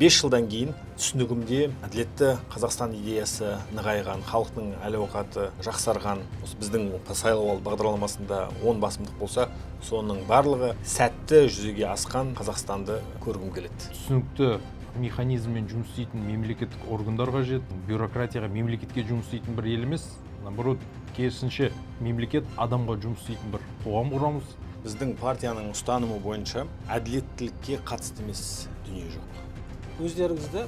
5 жылдан кейін түсінігімде әділетті Қазақстан идеясы нығайған, халықтың әл-ауқаты жақсарған, осы біздің сайлауалды бағдарламасында 10 басымдық болса, соның барлығы сәтті жүзеге асқан Қазақстанды көргім келеді. Түсінікті механизммен жұмыс істейтін мемлекеттік органдар қажет, бюрократияға мемлекетке жұмыс істейтін бір ел емес, наоборот, керісінше мемлекет адамға жұмыс істейтін бір қоғам құрамыз. Біздің партияның ұстанымы бойынша әділеттілікке қатысты емес дүние жоқ. Өздеріңізді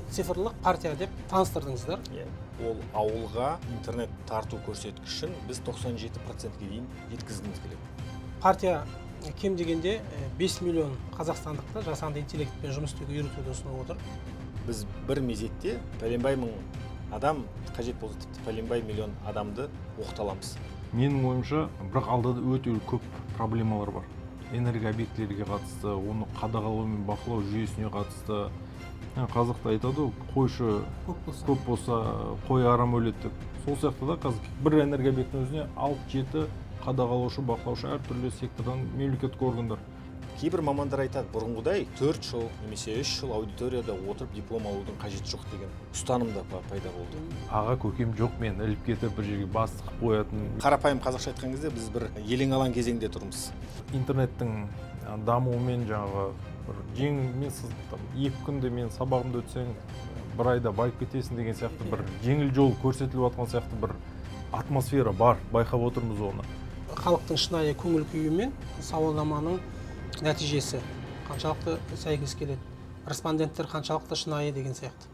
цифрлық партия деп таныстырдыңыздар. Ол ауылға интернет тарту көрсеткішін біз 97%-ге дейін жеткізгіміз келеді. Партия кем дегенде 5 миллион қазақстандықты жасанды интеллектпен жұмыс істеуге үйретуді ұсынып отыр. Біз бір мезетте пәленбай мың адам қажет болса, тіпті пәленбай миллион адамды оқыта аламыз. Менің ойымша, бірақ алда өте көп проблемалар бар. Энергообъектілерге қатысты, оны қадағалау мен бақылау жүйесіне қатысты. Қазақта айтады, қойшы көп болса, қой арам өледі деп. Сол сияқты да қазір бір энергообъектінің өзіне 6-7 қадағалаушы, бақылаушы әртүрлі сектордан мемлекеттік органдар. Кейбір мамандар айтады, бұрынғыдай 4 жыл немесе 3 жыл аудиторияда отырып диплом алудың қажеті жоқ деген ұстаным да пайда болды. Аға көкем жоқ, мен іліп кетіп бір жерге бас тығып қоятын. Қарапайым қазақша айтқан кезде біз бір елең-алаң кезеңде тұрмыз. Интернеттің дамуымен жаңағы мен 2 күнде мен сабағымды өтсең, бір айда байып кетесің деген сияқты бір жеңіл жол көрсетіліп жатқан сияқты бір атмосфера бар, байқап отырмыз оны. Халықтың шынайы көңіл күйі мен сауалнаманың нәтижесі қаншалықты сәйкес келеді, респонденттер қаншалықты шынайы деген сияқты.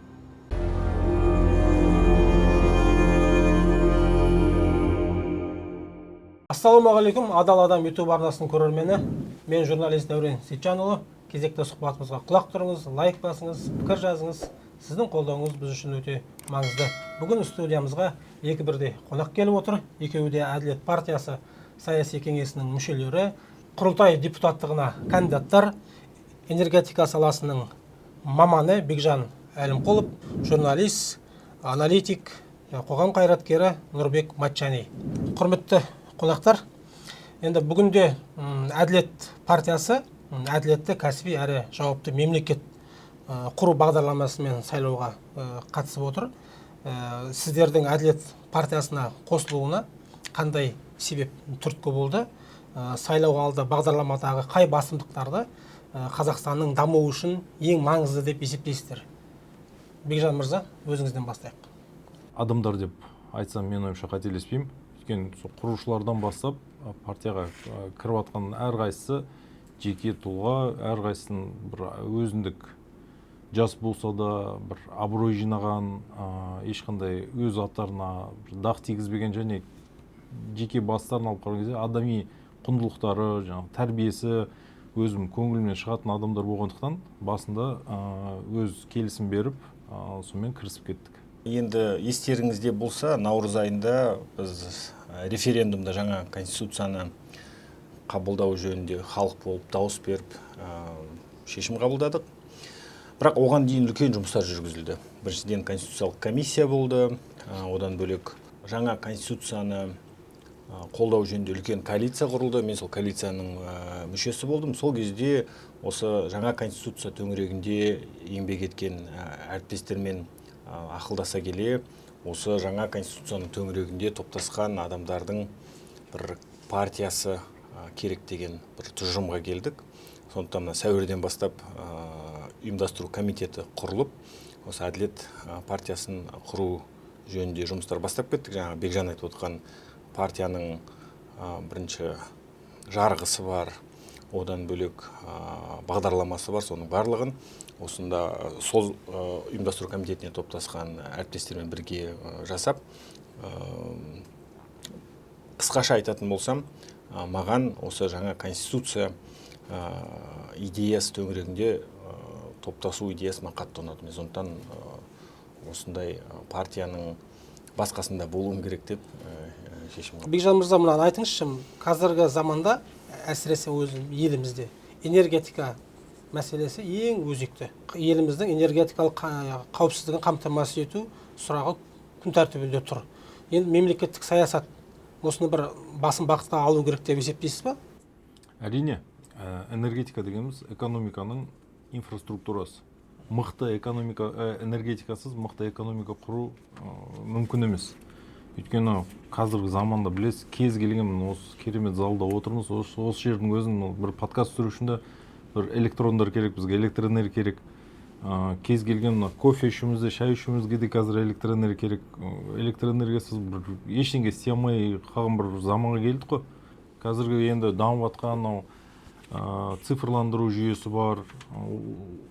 Ассалаумағалейкум, Адал Адам YouTube арнасының көрермені. Мен журналист Дәурен Сейтжанұлы. Кезекті сұхбатымызға құлақ тұрыңыз, лайк басыңыз, пікір жазыңыз. Сіздің қолдауыңыз біз үшін өте маңызды. Бүгін студиямызға екі бірдей қонақ келіп отыр. Екеуі де Әділет партиясы саяси кеңесінің мүшелері, құрылтай депутаттығына кандидаттар, энергетика саласының маманы Бекжан Әлімқұлов, журналист, аналитик, қоғам қайраткері Нұрбек Матчани. Құрметті қонақтар, енді бүгінде Әділет партиясы әділетті кәсіби әрі жауапты мемлекет құру бағдарламасымен сайлауға қатысып отыр. Сіздердің Әділет партиясына қосылуына қандай себеп түрткі болды? Сайлауға алды бағдарламадағы қай басымдықтарды Қазақстанның дамуы үшін ең маңызды деп есептейсіздер? Бекжан мырза, өзіңізден бастайық. Адамдар деп айтсам, мен ойымша қателеспеймін. Өйткені құрушылардан бастап партияға кіріп жатқан әрқайсысы жеке тұлға, әрқайсының бір өзіндік жас болса да бір абырой жинаған, ешқандай өз аттарына дақ тигізбеген және жеке бастарын алып қараған кезде адами құндылықтары, тәрбиесі өзім көңілімнен шығатын адамдар болғандықтан басында өз келісім беріп, сонымен кірісіп кеттік. Енді естеріңізде болса, наурыз айында біз референдумда жаңа конституцияны қабылдау жөнінде халық болып дауыс беріп шешім қабылдадық. Бірақ оған дейін үлкен жұмыстар жүргізілді. Біріншіден конституциялық комиссия болды, одан бөлек жаңа конституцияны қолдау жөнінде үлкен коалиция құрылды. Мен сол коалицияның мүшесі болдым. Сол кезде осы жаңа конституция төңірегінде еңбек еткен әріптестермен ақылдаса келе, осы жаңа конституцияның төңірегінде топтасқан адамдардың бір партиясы керек деген бір тұжырымға келдік. Сондықтан сәуірден бастап ұйымдастыру комитеті құрылып, осы Әділет партиясын құру жөнінде жұмыстар бастап кеттік. Жаңа Бекжан айтып отқан партияның бірінші жарғысы бар, одан бөлек бағдарламасы бар, соның барлығын осында сол ұйымдастыру комитетіне топтасқан әріптестермен бірге жасап, қысқаша айтатын болсам, маған осы жаңа конституция идеясы төңірегінде топтасу идеясы маған қатты ұнады. Сондықтан осындай партияның басқасында болуым керек деп шешім қабылдадым. Бекжан мырза, мынаны айтыңызшы, қазіргі заманда әсіресе елімізде энергетика мәселесі ең өзекті. Еліміздің энергетикалық қауіпсіздігін қамтамасыз ету сұрағы күн тәртібінде тұр. Енді мемлекеттік саясат осыны бір басым бағытқа алу керек деп есептейсіз ба? Әрине, энергетика дегеніміз экономиканың инфраструктурасы. мықты энергетикасыз мықты экономика құру мүмкін емес. Өйткені қазіргі заманда білесіз, кез келген осы керемет залда отырмыз, осы жердің өзін бір подкаст түсіру үшін де бір электрондар керек, бізге электроэнергия керек. Кез келген кофе ішуімізде, шай ішуімізге де қазір электроэнергия керек. Электроэнергиясыз бір ештеңе істей алмай қалған бір заманға келдік қой. Қазіргі енді дамып жатқан цифрландыру жүйесі бар,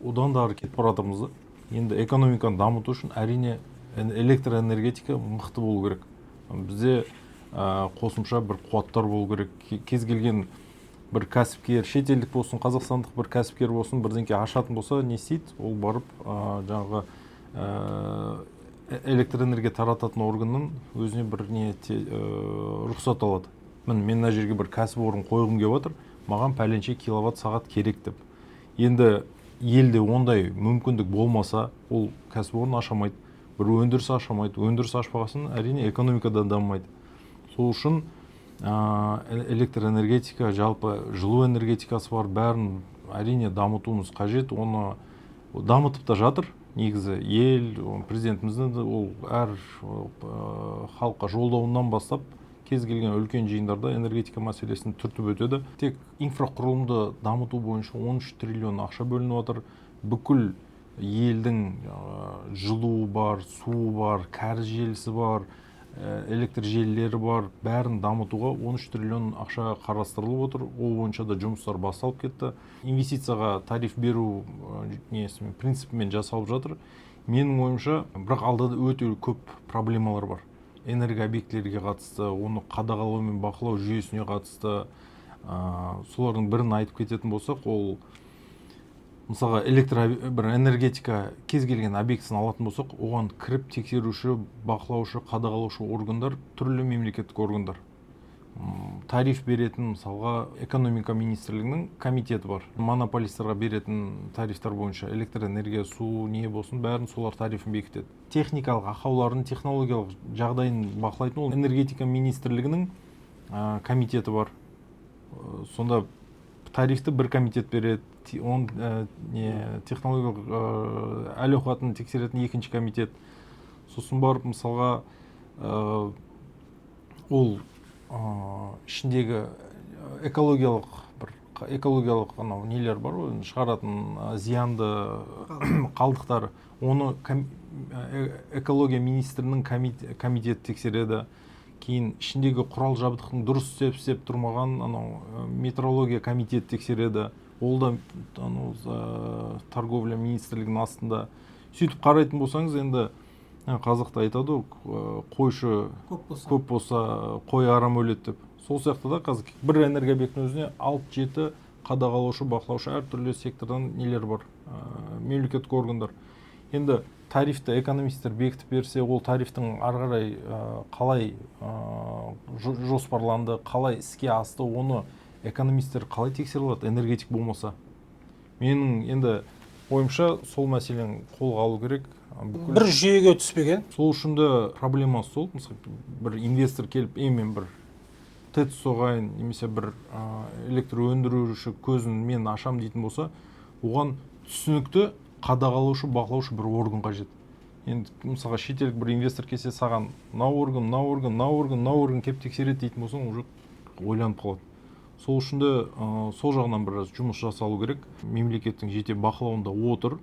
одан да ары кетіп бара жатырмыз да. Енді экономиканы дамыту үшін әрине электроэнергетика мықты болу керек. Бізде қосымша бір қуаттар болу керек. Кез келген бір кәсіпкер, шетелдік болсын, қазақстандық бір кәсіпкер болсын, бірдеңке ашатын болса, не істейді? Ол барып жаңағы электроэнергия тарататын органнан өзіне бір рұқсат алады. Мен мына жерге бір кәсіпорын қойғым келіп отыр, маған пәленше киловатт сағат керек деп. Енді елде ондай мүмкіндік болмаса, ол кәсіпорын ашамайды, бір өндіріс ашамайды. Өндіріс ашпағасын әрине экономикада дамымайды. Сол үшін электроэнергетика, жалпы жылу энергетикасы бар, бәрін әрине дамытуымыз қажет. Оны дамытып та жатыр. Негізі ел, президентіміздің ол әр халыққа жолдауынан бастап кез келген үлкен жиындарда энергетика мәселесін түртіп өтеді. Тек инфрақұрылымды дамыту бойынша 13 триллион ақша бөлініп отыр. Бүкіл елдің жылуы бар, суы бар, кәріз желісі бар, электр желілері бар, бәрін дамытуға 13 триллион ақша қарастырылып отыр. Ол бойынша да жұмыстар басталып кетті. Инвестицияға тариф беру принципімен жасалып жатыр. Менің ойымша, бірақ алда өте көп проблемалар бар. Энергообъектілерге қатысты, оны қадағалау мен бақылау жүйесіне қатысты. Солардың бірін айтып кететін болсақ, ол мысалға бір энергетика кез келген объектісін алатын болсақ, оған кіріп тексеруші, бақылаушы, қадағалаушы органдар түрлі мемлекеттік органдар. Тариф беретін, мысалға, экономика министрлігінің комитеті бар. Монополистерға беретін тарифтар бойынша электроэнергия, су, не болсын, бәрін солар тарифін бекітеді. Техникалық ақауларын, технологиялық жағдайын бақылайтын ол энергетика министрлігінің комитеті бар. Сонда тарифті бір комитет береді, технологиялық әл-ауқатын тексеретін екінші комитет. Сосын барып, мысалға, ол ішіндегі экологиялық нелер бар, шығаратын зиянды қалдықтар, оны экология министрінің комитеті тексереді. Кейін ішіндегі құрал жабдықтың дұрыс істеп тұрмаған метрология комитеті тексереді. Ол да торговля министрлігінің астында. Сөйтіп қарайтын болсаңыз, енді қазақта айтады, қойшы көп болса, қой арам өледі деп. Сол сияқты да қазір бір энергообъектінің өзіне 6-7 қадағалаушы, бақылаушы әртүрлі сектордан нелер бар, мемлекеттік органдар. Енді тарифті экономистер бекітіп берсе, ол тарифтің ары қарай қалай жоспарланды, қалай іске асты, оны экономистер қалай тексере алады, энергетик болмаса. Менің енді ойымша сол мәселені қолға алу керек. Бір жүйеге түспеген. Сол үшін де проблема сол. Мысалы, бір инвестор келіп, мен бір ТЭЦ соғайын, немесе бір электр өндіруші көзін мен ашам дейтін болса, оған түсінікті қадағалаушы, бақылаушы бір орган қажет. Енді мысалға шетелдік бір инвестор келсе, саған мынау орган кеп тексереді дейтін болсаң, уже ойланып қалады. Сол үшін де сол жағынан біраз жұмыс жасалу керек. Мемлекеттің жете бақылауында отыр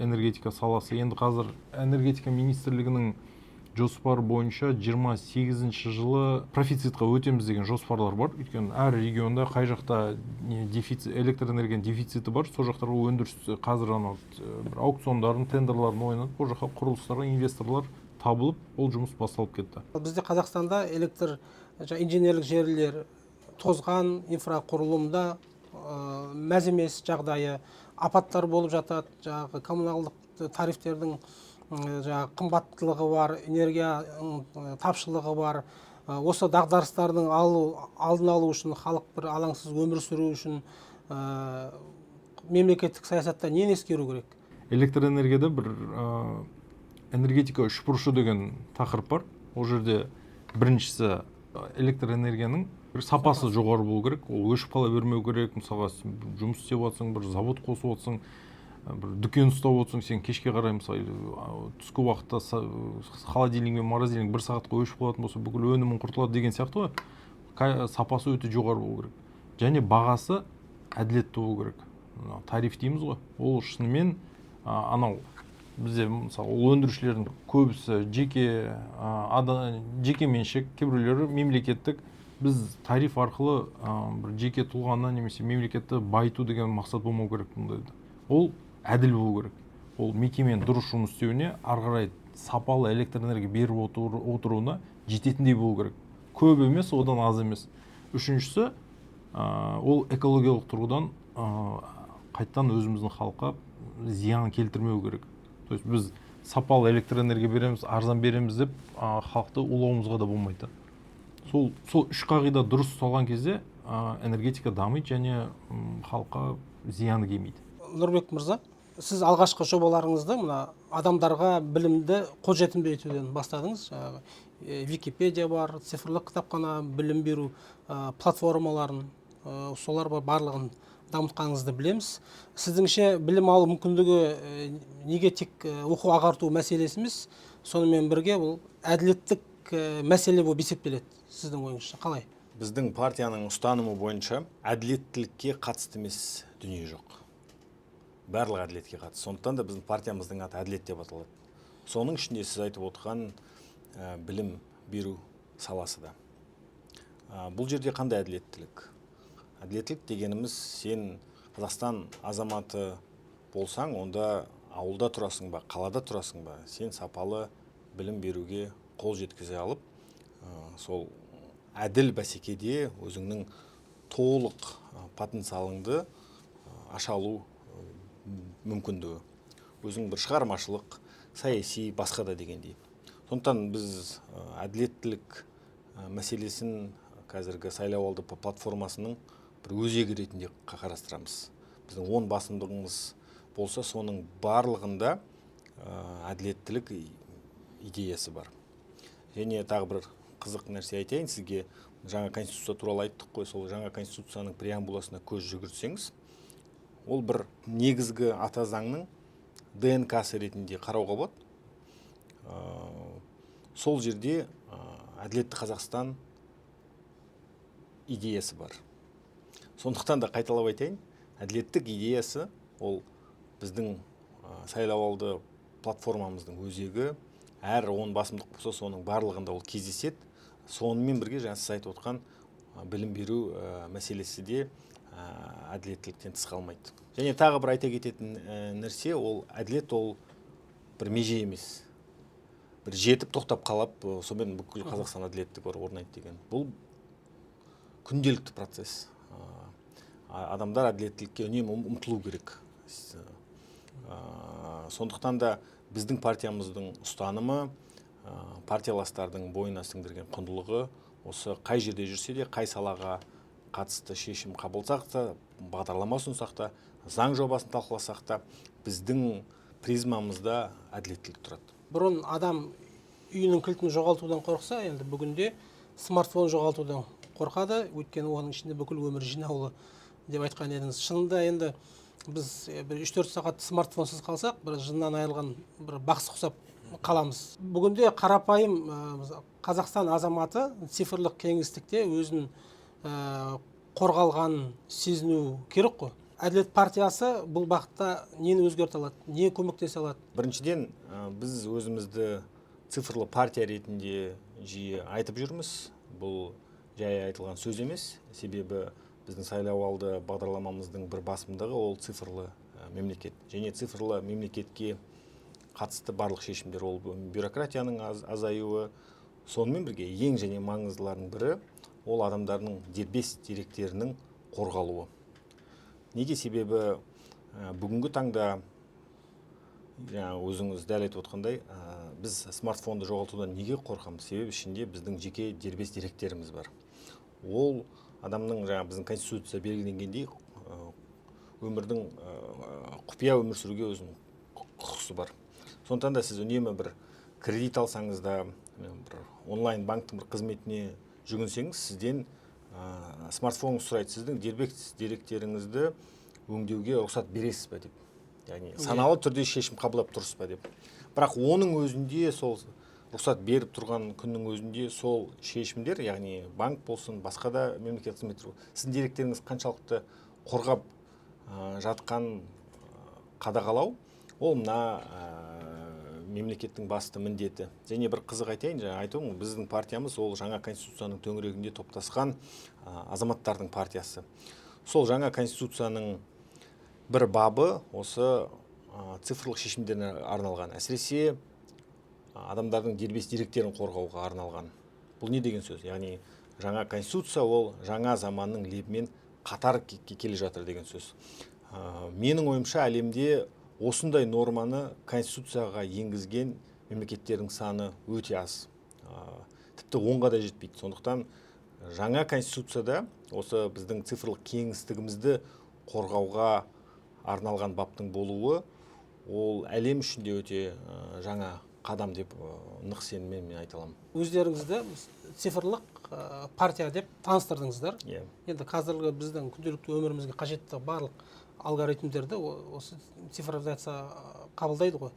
энергетика саласы. Енді қазір энергетика министрлігінің жоспары бойынша 28 жылы профицитқа өтеміз деген жоспарлар бар. Өйткені әр регионда қай жақта электроэнергияның дефициті бар, сол жақтарға өндіріс қазір бір аукциондарын, тендерларын ойнап, ол жаққа құрылыстарға инвесторлар табылып, ол жұмыс басталып кетті. Бізде Қазақстанда инженерлік желілер тозған, инфрақұрылымда мәз емес жағдайы, апаттар болып жатады, жаңағы коммуналдық тарифтердің қымбаттылығы бар, энергия тапшылығы бар. Осы дағдарыстардың алдын алу үшін, халық бір алаңсыз өмір сүру үшін мемлекеттік саясатта нені ескеру керек? Электроэнергияда бір энергетика үшбұрышы деген тақырып бар. Ол жерде біріншісі электроэнергияның сапасы жоғары болу керек. Ол өшіп қала бермеу керек. Мысалға жұмыс істеп жатсаң, бір завод қосып жатсаң, бір дүкен ұстап отырсаң, сен кешке қарай мысалы түскі уақытта холодильник пен морозильник 1 сағатқа өшіп қалатын болса, бүкіл өнімің құртылады деген сияқты ғой. Сапасы өте жоғары болу керек. Және бағасы әділетті болу керек. Тариф дейміз ғой. Ол шынымен анау бізде мысалы өндірушілердің көбісі жеке меншік, кейбіреулері мемлекеттік. Біз тариф арқылы бір жеке тұлғаны немесе мемлекетті байыту деген мақсат болмау керек мұндайда. Ол әділ болу керек. Ол мекеменің дұрыс жұмыс істеуіне, ары қарай сапалы электр энергия беріп отыруына жететіндей болу керек. Көп емес, одан аз емес. Үшіншісі, ол экологиялық тұрғыдан қайттан өзіміздің халыққа зиян келтірмеу керек. То есть біз сапалы электр энергия береміз, арзан береміз деп халықты улауымызға да болмайды. Сол үш қағида дұрыс ұсталған кезде энергетика дамиды және халыққа зияны келмейді. Нұрбек мырза, сіз алғашқы жобаларыңызды мына адамдарға білімді қолжетімді етуден бастадыңыз. Википедия бар, цифрлық кітапхана, білім беру платформаларын, солар барлығын дамытқаныңызды білеміз. Сіздіңше білім алу мүмкіндігі неге тек оқу ағарту мәселесі емес, сонымен бірге бұл әділеттік мәселе болып есептеледі, сіздің ойыңызша қалай? Біздің партияның ұстанымы бойынша әділеттілікке қатысты емес дүние жоқ. Барлық әділетке қатысты. Сондықтан да біздің партиямыздың аты әділет деп аталады. Соның ішінде сіз айтып отырған білім беру саласы да. Бұл жерде қандай әділеттілік? Әділеттілік дегеніміз, сен Қазақстан азаматы болсаң, онда ауылда тұрасың ба, қалада тұрасың ба, сен сапалы білім беруге қол жеткізе алып, сол әділ бәсекеде өзіңнің толық потенциалыңды аша алу мүмкіндігі. Өзің бір шығармашылық, саяси, басқа да дегендей. Сондықтан біз әділеттілік мәселесін қазіргі сайлауалды платформасының бір өзегі ретінде қарастырамыз. Біздің 10 басымдығымыз болса, соның барлығында әділеттілік идеясы бар. Және тағы бір қызық нәрсе айтайын сізге. Жаңа конституция туралы айттық қой, сол жаңа конституцияның преамбуласына көз жүгіртсеңіз, ол бір негізгі ата заңның ДНК-сы ретінде қарауға болады. Сол жерде әділетті Қазақстан идеясы бар. Сондықтан да қайталап айтайын, әділеттік идеясы ол біздің сайлауалды платформамыздың өзегі. Әр 10 басымдық болса, соның барлығында ол кездеседі. Сонымен бірге жаңа сіз айтып отқан білім беру мәселесі де әділеттіліктен тыс қалмайды. Және тағы бір айта кететін нәрсе, ол әділет ол бір меже емес. Бір жетіп тоқтап қалап, сонымен бүкіл Қазақстан әділеттік орнайды деген. Бұл күнделікті процесс. Адамдар әділеттілікке үнемі ұмтылу керек. Сондықтан да біздің партиямыздың ұстанымы, партияластардың бойына сіңдірген құндылығы осы қай жерде жүрсе де, қай салаға қатысты шешім қабылдасақ та, бағдарлама ұсынсақ та, заң жобасын талқыласақ та, біздің призмамызда әділеттілік тұрады. Бұрын адам үйінің кілтін жоғалтудан қорқса, енді бүгінде смартфон жоғалтудан қорқады, өйткені оның ішінде бүкіл өмір жинаулы деп айтқан едіңіз. Шынында енді біз 3-4 сағат смартфонсыз қалсақ, бір жыннан айырылған бір бақсы құсап қаламыз. Бүгінде қарапайым Қазақстан азаматы цифрлық кеңістікте өзін қорғалғанын сезіну керек қой. Әділет партиясы бұл бағытта нені өзгерте алады, не көмектесе алады? Біріншіден, біз өзімізді цифрлы партия ретінде жиі айтып жүрміз. Бұл жай айтылған сөз емес, себебі біздің сайлауалды бағдарламамыздың бір басымдығы ол цифрлы мемлекет. Және цифрлы мемлекетке қатысты барлық шешімдер, ол бюрократияның азаюы, сонымен бірге ең және маңыздылардың бірі ол адамдардың дербес деректерінің қорғалуы. Неге? Себебі бүгінгі таңда өзіңіз дәл айтып отқандай, біз смартфонды жоғалтудан неге қорқамыз? Себебі ішінде біздің жеке дербес деректеріміз бар. Ол адамның біздің конституция белгіленгендей өмірдің құпия өмір сүруге өзінің құқысы бар. Сондықтан да сіз үнемі бір кредит алсаңыз да, бір онлайн банктың бір қызметіне жүгінсеңіз, сізден смартфоныңыз сұрайды, сіздің дербес деректеріңізді өңдеуге рұқсат бересіз бе деп. яғни саналы түрде шешім қабылдап тұрсыз ба деп. Бірақ оның өзінде сол рұқсат беріп тұрған күннің өзінде сол шешімдер, яғни банк болсын, басқа да мемлекеттік қызметтер, сіздің деректеріңіз қаншалықты қорғап жатқан қадағалау, ол мына мемлекеттің басты міндеті. Және бір қызық айтайын, жаңа айтуым, біздің партиямыз ол жаңа конституцияның төңірегінде топтасқан азаматтардың партиясы. Сол жаңа конституцияның бір бабы осы цифрлық шешімдеріне арналған, әсіресе адамдардың дербес деректерін қорғауға арналған. Бұл не деген сөз? Яғни жаңа конституция ол жаңа заманның лебімен қатар келе жатыр деген сөз. Менің ойымша әлемде осындай норманы конституцияға енгізген мемлекеттердің саны өте аз. Тіпті 10-ға да жетпейді. Сондықтан жаңа конституцияда осы біздің цифрлық кеңістігімізді қорғауға арналған баптың болуы, ол әлем үшінде өте жаңа қадам деп нық сеніммен мен айта аламын. Өздеріңізді цифрлық партия деп таныстырдыңыздар. Енді қазіргі біздің күнделікті өмірімізге қажетті барлық алгоритмдерді осы цифровизация қабылдайды ғой.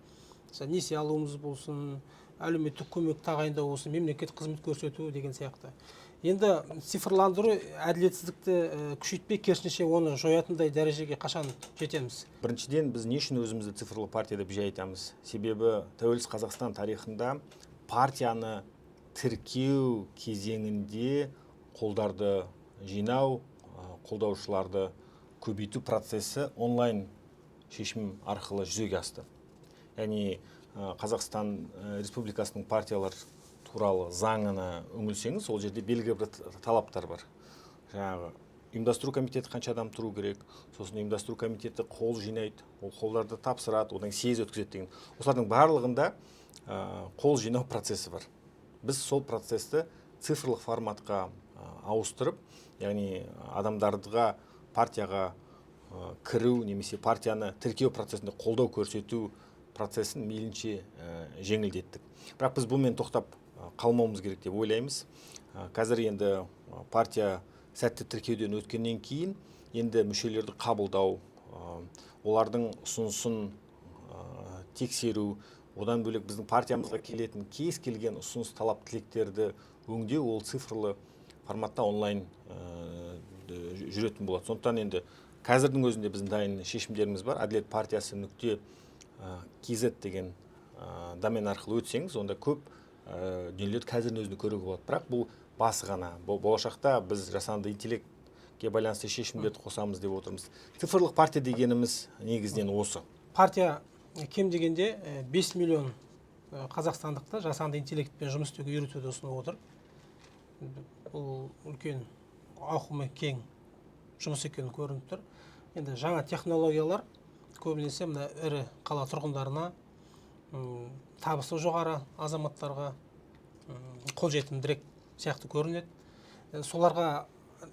Несие алуымыз болсын, әлеуметтік көмек тағайындау болсын, мемлекеттік қызмет көрсету деген сияқты. Енді цифрландыру әділетсіздікті күшейтпей, керісінше оны жоятындай дәрежеге қашан жетеміз? Біріншіден, біз не үшін өзімізді цифрлы партия деп жиі айтамыз? Себебі тәуелсіз Қазақстан тарихында партияны тіркеу кезеңінде қолдарды жинау, қолдаушыларды көбейту процесі онлайн шешім арқылы жүзеге асты. Яғни Қазақстан Республикасының партиялар туралы заңына үңілсеңіз, ол жерде белгілі бір талаптар бар. Жаңағы ұйымдастыру комитеті қанша адам тұру керек, сосын ұйымдастыру комитеті қол жинайды, ол қолдарды тапсырады, одан съез өткізеді деген. Осылардың барлығында қол жинау процесі бар. Біз сол процесті цифрлық форматқа ауыстырып, яғни адамдарға партияға кіру немесе партияны тіркеу процесінде қолдау көрсету процесін мейлінше жеңілдеттік. Бірақ біз бұмен тоқтап қалмауымыз керек деп ойлаймыз. Қазір енді партия сәтті тіркеуден өткеннен кейін енді мүшелерді қабылдау, олардың ұсынысын тексеру, одан бөлек біздің партиямызға келетін кез келген ұсыныс талап тілектерді өңдеу, ол цифрлы форматта онлайн жүретін болады. Сондықтан енді қазірдің өзінде біздің дайын шешімдеріміз бар. Әділет партиясы .kz деген домен арқылы өтсеңіз, онда көп дүниелерді қазірдің өзінде көруге болады. Бірақ бұл басы ғана. Болашақта біз жасанды интеллектке байланысты шешімдерді қосамыз деп отырмыз. Цифрлық партия дегеніміз негізінен осы. Партия кем дегенде 5 миллион қазақстандықты жасанды интеллектпен жұмыс істеуге үйретуді ұсынып отыр. Бұл үлкен ауқымы кең жұмыс екені көрініп тұр. Енді жаңа технологиялар көбінесе мына ірі қала тұрғындарына, табысы жоғары азаматтарға қолжетімдірек сияқты көрінеді. Соларға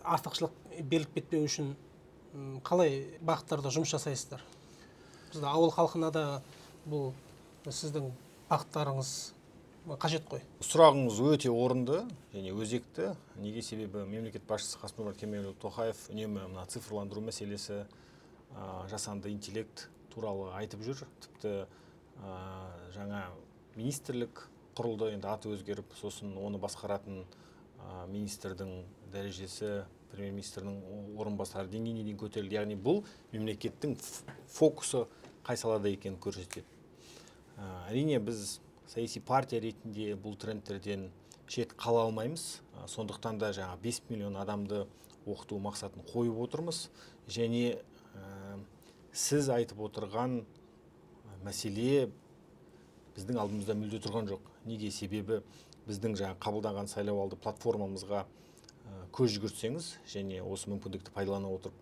артықшылық беріліп кетпеу үшін қалай бағыттарда жұмыс жасайсыздар? Бізде ауыл халқына да бұл сіздің бағыттарыңыз қажет қой. Сұрағыңыз өте орынды және өзекті. Неге? Себебі мемлекет басшысы Қасым-Жомарт Кемелұлы Тоқаев үнемі мына цифрландыру мәселесі, жасанды интеллект туралы айтып жүр. Тіпті жаңа министрлік құрылды, енді аты өзгеріп, сосын оны басқаратын министрдің дәрежесі премьер-министрдің орынбасары деңгейіне дейін көтерілді. Яғни бұл мемлекеттің фокусы қай салада екенін көрсетеді. Әрине біз саяси партия ретінде бұл трендтерден шет қала алмаймыз. Сондықтан да жаңа 5 миллион адамды оқыту мақсатын қойып отырмыз. Және сіз айтып отырған мәселе біздің алдымызда мүлде тұрған жоқ. Неге? Себебі біздің жаңа қабылданған сайлауалды платформамызға көз жүгіртсеңіз және осы мүмкіндікті пайдалана отырып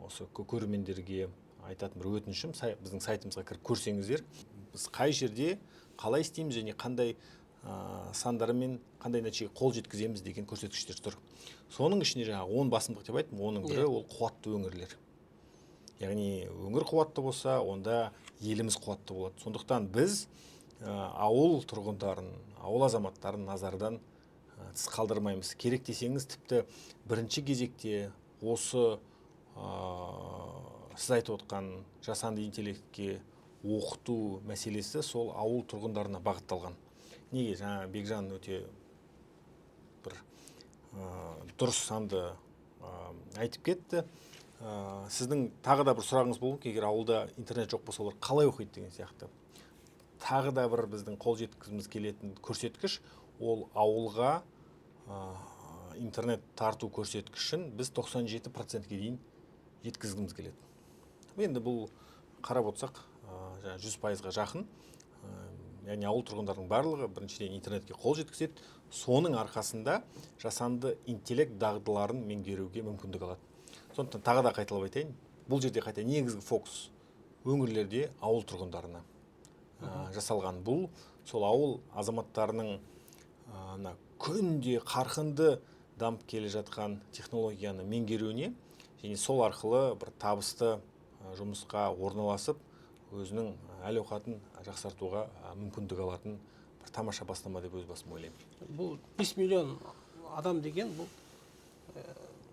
осы көрермендерге айтатын бір өтінішім, біздің сайтымызға кіріп көрсеңіздер, біз қай жерде қалай істейміз және қандай сандарымен қандай нәтижеге қол жеткіземіз деген көрсеткіштер тұр. Соның ішінде жаңа 10 басымдық деп айттым, оның бірі ол қуатты өңірлер. Яғни өңір қуатты болса, онда еліміз қуатты болады. Сондықтан біз ауыл тұрғындарын, ауыл азаматтарын назардан тыс қалдырмаймыз. Керек десеңіз, тіпті бірінші кезекте осы сіз айтып отқан жасанды интеллектке оқыту мәселесі сол ауыл тұрғындарына бағытталған. Неге? Жаңа Бекжан өте бір дұрыс санды айтып кетті. Сіздің тағы да бір сұрағыңыз болу керек, егер ауылда интернет жоқ болса, олар қалай оқиды деген сияқты. Тағы да бір біздің қол жеткізгіміз келетін көрсеткіш, ол ауылға интернет тарту көрсеткішін біз 97%-ге дейін жеткізгіміз келеді. Енді бұл қарап отырсақ, 100%-ға жақын. Яғни ауыл тұрғындардың барлығы біріншіден интернетке қол жеткізеді. Соның арқасында жасанды интеллект дағдыларын меңгеруге мүмкіндік алады. Сондықтан тағы да қайталап айтайын, бұл жерде қайта негізгі фокус өңірлерде ауыл тұрғындарына жасалған. Бұл сол ауыл азаматтарының күнде қарқынды дамып келе жатқан технологияны меңгеруіне және сол арқылы бір табысты жұмысқа орналасып, өзінің әл-ауқатын жақсартуға мүмкіндік алатын бір тамаша бастама деп өз басым ойлаймын. Бұл 5 миллион адам деген бұл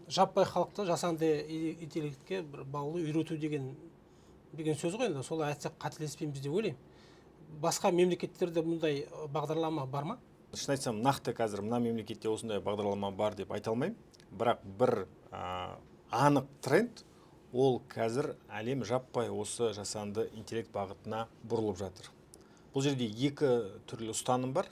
жаппай халықты жасанды интеллектке бір баулу үйрету деген сөз ғой енді. Солай айтсақ қателеспейміз деп ойлаймын. Басқа мемлекеттерде мұндай бағдарлама бар ма? Шын айтсам, нақты қазір мына мемлекетте осындай бағдарлама бар деп айта алмаймын. Бірақ бір анық тренд, ол қазір әлем жаппай осы жасанды интеллект бағытына бұрылып жатыр. Бұл жерде екі түрлі ұстаным бар.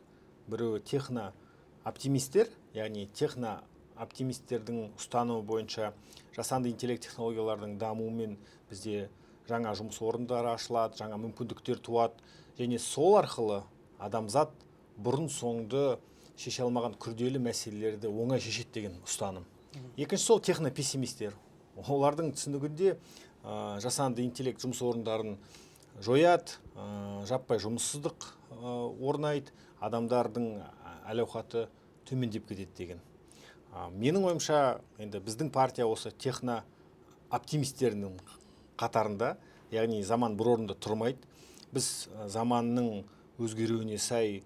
Біреуі техно-оптимистер, яғни техно-оптимистердің ұстанымы бойынша жасанды интеллект технологиялардың дамуымен бізде жаңа жұмыс орындары ашылады, жаңа мүмкіндіктер туады, және сол арқылы адамзат бұрын соңды шеше алмаған күрделі мәселелерді оңай шешеді деген ұстаным. Екінші сол техно-пессимистер. Олардың түсінігінде жасанды интеллект жұмыс орындарын жояды, жаппай жұмыссыздық орнайды, адамдардың әл-ауқаты төмендеп кетеді деген. Менің ойымша, енді біздің партия осы техно-оптимистердің қатарында, яғни заман бір орында тұрмайды. Біз заманның өзгеруіне сай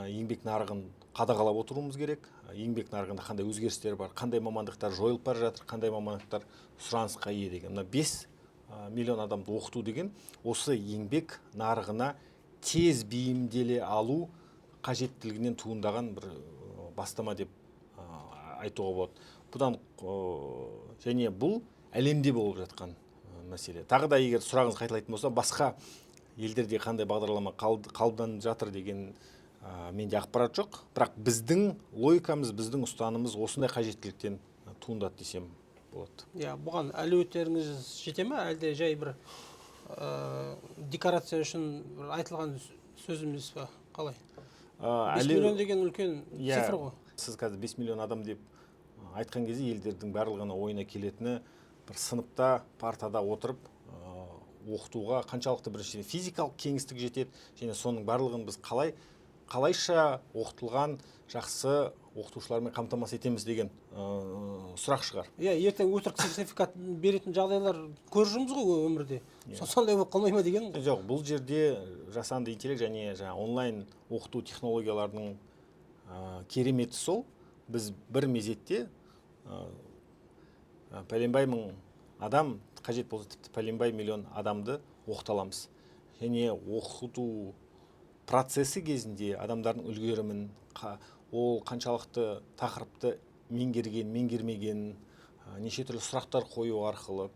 еңбек нарығын қадағалап отыруымыз керек. Еңбек нарығында қандай өзгерістер бар, қандай мамандықтар жойылып бара жатыр, қандай мамандықтар сұранысқа ие деген. Мына 5 миллион адамды оқыту деген осы еңбек нарығына тез бейімделе алу қажеттілігінен туындаған бір бастама деп айтуға болады. Бұдан және бұл әлемде болып жатқан мәселе. Тағы да егер сұрағыңыз қайталайтын болса, басқа елдерде қандай бағдарлама қабылданып жатыр деген менде ақпарат жоқ. Бірақ біздің логикамыз, біздің ұстанымыз осындай қажеттіліктен туындады десем болады. Бұған әлеуеттеріңіз жете ме, әлде жай бір декорация үшін айтылған сөз емес пе? Қалай? 5 миллион деген үлкен цифр ғой. Сіз қазір 5 миллион адам деп айтқан кезде елдердің барлығына ойына келетіні бір сыныпта, партада отырып оқытуға қаншалықты бірінші физикалық кеңістік жетеді, және соның барлығын біз қалайша оқытылған жақсы оқытушылармен қамтамасыз етеміз деген сұрақ шығар. Ертең өтірік сертификат беретін жағдайлар көріп жүрміз ғой өмірде. Сондай болып қалмай ма деген? Жоқ, бұл жерде жасанды интеллект және онлайн оқыту технологияларының кереметі сол. Біз бір мезетте пәленбай мың адам, қажет болса тіпті пәленбай миллион адамды оқыта аламыз. Және оқыту процесі кезінде адамдардың үлгерімін, ол қаншалықты тақырыпты меңгерген, меңгермеген, неше түрлі сұрақтар қою арқылы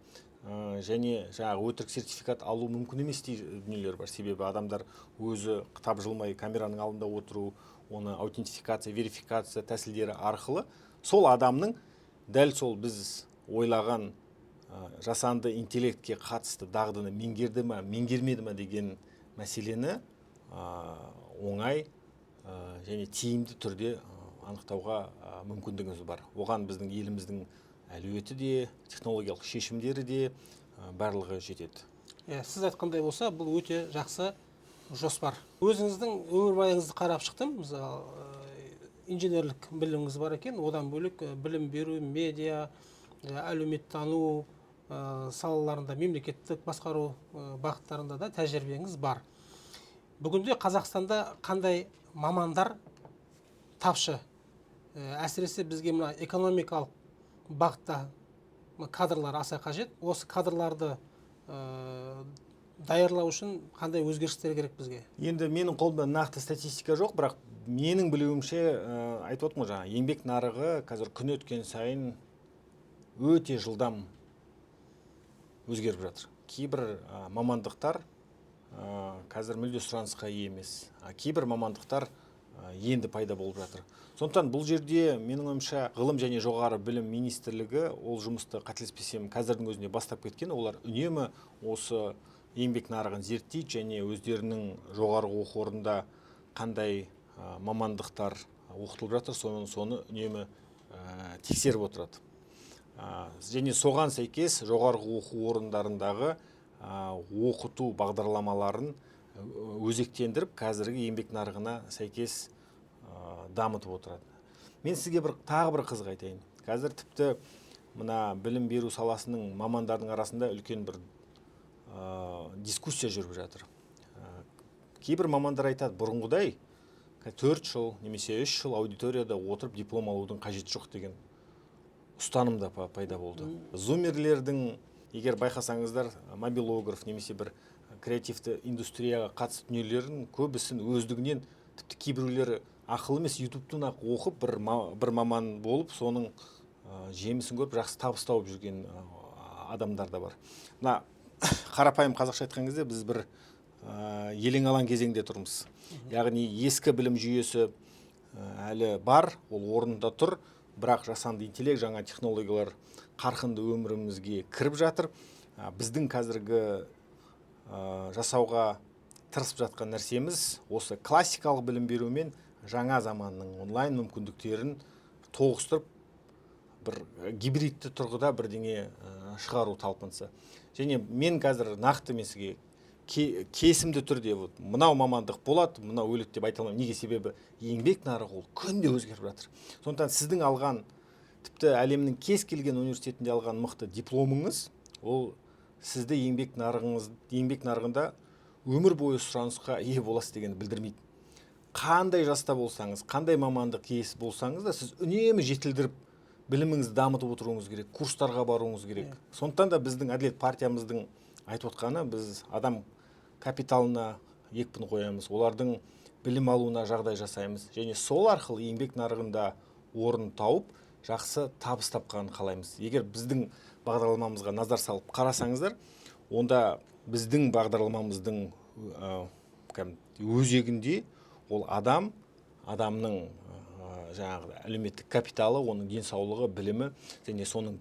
және өтірік сертификат алу мүмкін емес дүниелер бар. Себебі адамдар өзі тапжылмай камераның алдында отыру, оны аутентификация, верификация тәсілдері арқылы сол адамның дәл сол біз ойлаған жасанды интеллектке қатысты дағдыны меңгерді ме, меңгермеді ме деген мәселені оңай және тиімді түрде анықтауға мүмкіндігіміз бар. Оған біздің еліміздің әлеуеті де, технологиялық шешімдері де барлығы жетеді. Сіз айтқандай болса, бұл өте жақсы жоспар. Өзіңіздің өмірбайыңызды қарап шықтым. Инженерлік біліміңіз бар екен, одан бөлек білім беру, медиа, әлеуметтану салаларында, мемлекеттік басқару бағыттарында да тәжірибеңіз бар. Бүгінде Қазақстанда қандай мамандар тапшы? Әсіресе бізге мына экономикалық бағытта кадрлар аса қажет. Осы кадрларды даярлау үшін қандай өзгерістер керек бізге? Енді менің қолымда нақты статистика жоқ, бірақ менің білуімше айтып отырмын ғой, жаңа еңбек нарығы қазір күн өткен сайын өте жылдам өзгеріп жатыр. Кейбір мамандықтар қазір мүлде сұранысқа ие емес. Кейбір мамандықтар енді пайда болып жатыр. Сондықтан бұл жерде менің ойымша ғылым және жоғары білім министрлігі ол жұмысты қателеспесем қазірдің өзінде бастап кеткен. Олар үнемі осы еңбек нарығын зерттейді және өздерінің жоғары оқу орнында қандай мамандықтар оқытылып жатыр, соны үнемі тексеріп отырады. Және соған сәйкес жоғары оқу орындарындағы оқыту бағдарламаларын өзектендіріп қазіргі еңбек нарығына сәйкес дамытып отырады. Мен сізге тағы бір қызық айтайын. Қазір тіпті мына білім беру саласының мамандардың арасында үлкен бір дискуссия жүріп жатыр. Кейбір мамандар айтады, бұрынғыдай 4 жыл немесе 3 жыл аудиторияда отырып диплом алудың қажеті жоқ деген ұстаным да пайда болды. Зумерлердің, егер байқасаңыздар, мобилограф немесе бір креативті индустрияға қатысты дүниелерін көбісін өздігінен, тіпті кейбіреулері ақыл емес ютубтан оқып бір маман болып, соның жемісін көріп жақсы табыс тауып жүрген адамдар да бар. Мына қарапайым қазақша айтқан кезде біз бір елең-алаң кезеңде тұрмыз. Яғни ескі білім жүйесі әлі бар, ол орнында тұр, бірақ жасанды интеллект, жаңа технологиялар қарқынды өмірімізге кіріп жатыр. Біздің қазіргі жасауға тырысып жатқан нәрсеміз осы классикалық білім берумен жаңа заманның онлайн мүмкіндіктерін тоғыстырып бір гибридті тұрғыда бірдеңе шығару талпынысы. Және мен қазір нақты месіге кесімді түрде мынау мамандық болады, мынау өледі деп айта алмаймын. Неге? Себебі еңбек нарығы ол күнде өзгеріп жатыр. Сондықтан сіздің алған, тіпті әлемнің кез келген университетінде алған мықты дипломыңыз, ол сізді еңбек нарығында өмір бойы сұранысқа ие боласыз дегенді білдірмейді. Қандай жаста болсаңыз, қандай мамандық иесі болсаңыз да, сіз үнемі жетілдіріп біліміңізді дамытып отыруыңыз керек, курстарға баруыңыз керек. Сондықтан да біздің Әділет партиямыздың айтып отқаны, біз адам капиталына екпін қоямыз, олардың білім алуына жағдай жасаймыз, және сол арқылы еңбек нарығында орын тауып, жақсы табыс тапқанын қалаймыз. Егер біздің бағдарламамызға назар салып қарасаңыздар, онда біздің бағдарламамыздың өзегінде ол адамның жаңағы әлеуметтік капиталы, оның денсаулығы, білімі, және соның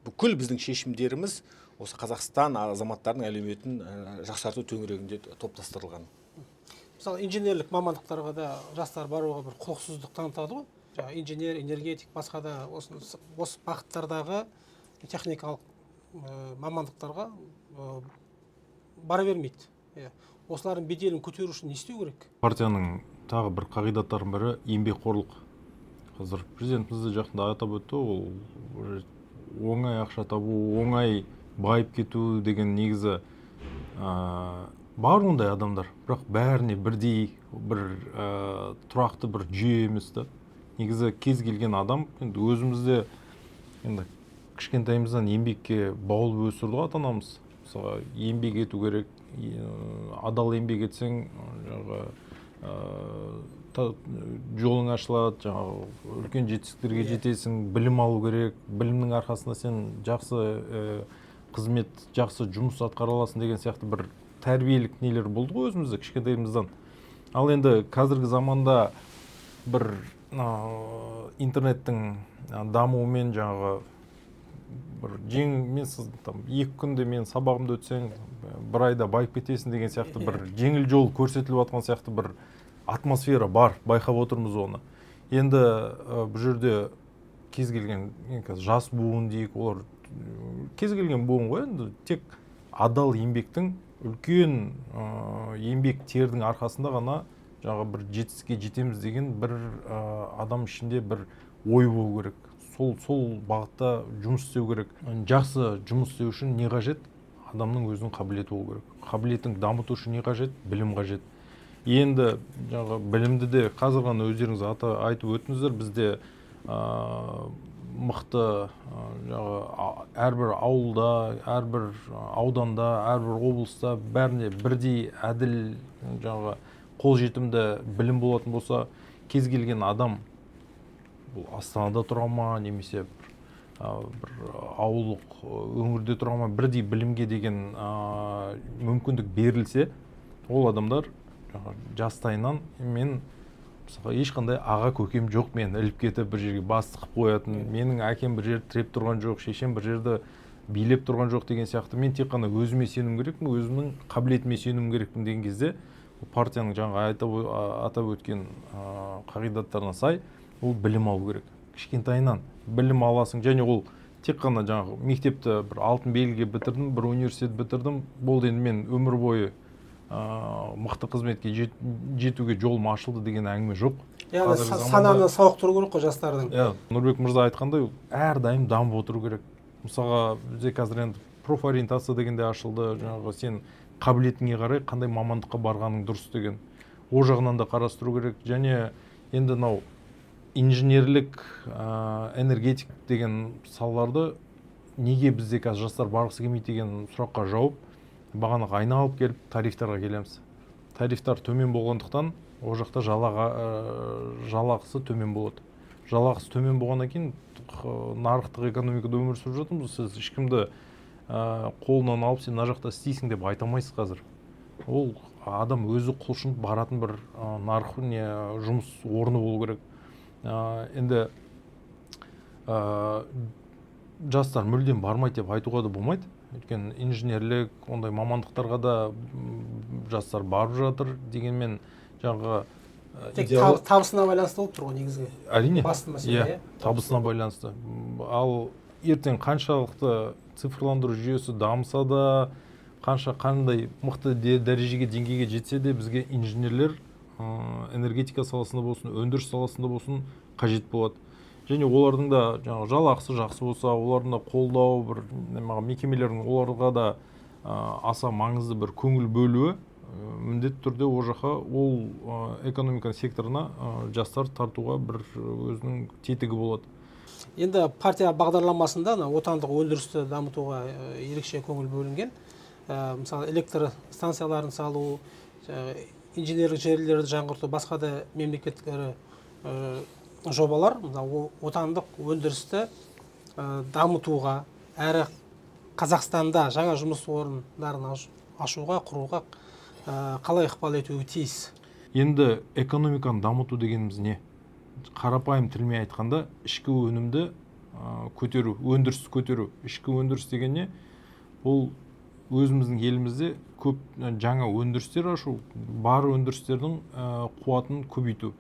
бүкіл біздің шешімдеріміз осы Қазақстан азаматтарының әлеуметін жақсарту төңірегінде топтастырылған. Мысалы, инженерлік мамандықтарға да жастар баруға бір құлықсыздық танытады ғой. Жаңағы инженер, энергетик, басқа да осы бағыттардағы техникалық мамандықтарға бара бермейді. Осылардың беделін көтеру үшін не істеу керек? Партияның тағы бір қағидаттарының бірі еңбекқорлық. Қазір президентіміз де жақында атап өтті, ол оңай ақша табу, оңай байып кету деген негізі бар ондай адамдар, бірақ бәріне бірдей бір тұрақты бір жүйе емес та. Негізі кез келген адам, енді өзімізде енді кішкентайымыздан еңбекке баулып өсірді ғой ата-анамыз. Мысалы, еңбек ету керек, адал еңбек етсең, жолың ашылады, жаңағы үлкен жетістіктерге жетесің, білім алу керек, білімнің арқасында сен жақсы қызмет, жақсы жұмыс атқара аласың деген сияқты бір тәрбиелік нелер болды ғой өзімізде кішкентайымыздан. Ал енді қазіргі заманда бір интернеттің дамуымен жаңағы бір екі күнде мен сабағымды өтсең, бір айда байып кетесің деген сияқты бір жеңіл жол көрсетіліп жатқан сияқты бір атмосфера бар, байқап отырмыз оны. Енді бұл жерде кез келген жас буын дейік, олар кез келген буын ғой, енді тек адал еңбектің, үлкен еңбек тердің арқасында ғана жаңағы бір жетістікке жетеміз деген бір адам ішінде бір ой болу керек. Сол бағытта жұмыс істеу керек. Жақсы жұмыс істеу үшін не қажет? Адамның өзінің қабілеті болу керек. Қабілетін дамыту үшін не қажет? Білім қажет. Енді жаңағы білімді де қазір ғана өздеріңіз айтып өттіңіздер, бізде мықты әрбір ауылда, әрбір ауданда, әрбір облыста бәріне бірдей әділ қолжетімді білім болатын болса, кез келген адам бұл Астанада тұра ма, немесе бір ауылдық өңірде тұра ма, бірдей білімге деген мүмкіндік берілсе, ол адамдар жастайынан мен мысалға ешқандай аға көкем жоқ, мен іліп кетіп бір жерге бас тығып қоятын, менің әкем бір жерді тіреп тұрған жоқ, шешем бір жерді билеп тұрған жоқ деген сияқты, мен тек қана өзіме сенім керекпін, өзімнің қабілетіме сенім керекпін деген кезде партияның жаңа атап өткен қағидаттарына сай ол білім алу керек. Кішкентайынан білім аласың, және ол тек қана жаңағы мектепті бір алтын белгіге бітірдім, бір университет бітірдім, болды енді мен өмір бойы мықты қызметке жетуге жолым ашылды деген әңгіме жоқ. Яғни сананы сауықтыру керек қой жастардың. Нұрбек мырза айтқандай, әрдайым дамып отыру керек. Мысалға бізде қазір енді профориентация дегенде ашылды, жаңағы сен қабілетіңе қарай қандай мамандыққа барғаның дұрыс деген. Ол жағынан да қарастыру керек. Және енді мынау инженерлік, энергетик деген салаларды неге бізде қазір жастар барғысы келмейді деген сұраққа жауап, бағанаға айналып келіп тарифтарға келеміз. Тарифтар төмен болғандықтан, ол жақта жалақысы төмен болады. Жалақысы төмен болғаннан кейін нарықтық экономикада өмір сүріп жатырмыз. Сіз ешкімді қолынан алып, сен мына жақта істейсің деп айта алмайсыз қазір. Ол адам өзі құлшынып баратын бір нарық жұмыс орны болу керек. Енді жастар мүлдем бармайды деп айтуға да болмайды. Өйткені инженерлік, ондай мамандықтарға да жастар барып жатыр дегенмен жаңағы тек табысына байланысты болып тұр ғой негізгі. Әрине. Басты мәселе. Табысына байланысты. Ал ертең қаншалықты цифрландыру жүйесі дамыса да, қандай мықты дәрежеге, деңгейге жетсе де, бізге инженерлер энергетика саласында болсын, өндіріс саласында болсын қажет болады. Және олардың да жалақысы жақсы болса, олардың да қолдау, бір мекемелердің оларға да аса маңызды бір көңіл бөлуі, міндетті түрде ол жаққа, ол экономика секторына жастар тартуға бір өзінің тетігі болады. Енді партия бағдарламасында отандық өндірісті дамытуға ерекше көңіл бөлінген. Мысалы электр станцияларын салу, инженерлік желілерді жаңғырту, басқа да мемлекеттік жобалар отандық өндірісті дамытуға, әрі Қазақстанда жаңа жұмыс орындарын ашуға, құруға қалай ықпал етуге тиіс? Енді экономиканы дамыту дегеніміз не? Қарапайым тілмен айтқанда, ішкі өнімді көтеру, өндірісті көтеру. Ішкі өндіріс деген не? Ол өзіміздің елімізде көп жаңа өндірістер ашу, бар өндірістердің қуатын көбейту.